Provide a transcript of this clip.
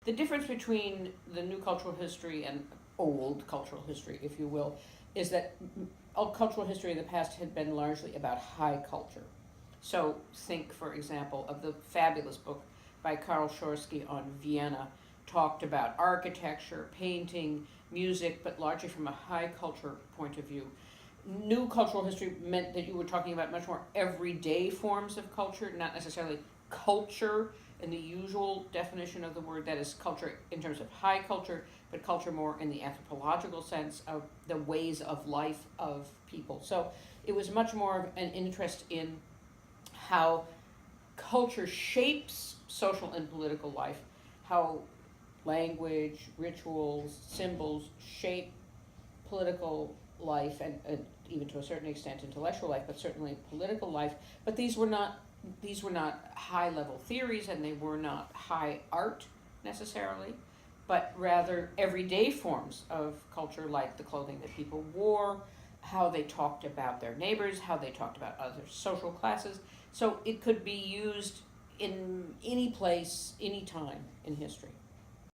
the difference between the new cultural history and old cultural history, if you will, is that cultural history in the past had been largely about high culture. So think, for example, of the fabulous book by Karl Schorsky on Vienna, talked about architecture, painting, music, but largely from a high culture point of view. New cultural history meant that you were talking about much more everyday forms of culture, not necessarily culture in the usual definition of the word, that is culture in terms of high culture, but culture more in the anthropological sense of the ways of life of people. So it was much more of an interest in how culture shapes social and political life, how language, rituals, symbols shape political life and even to a certain extent intellectual life, but certainly political life. But these were not high level theories, and they were not high art necessarily, but rather everyday forms of culture, like the clothing that people wore, how they talked about their neighbors, how they talked about other social classes. So it could be used in any place, any time in history.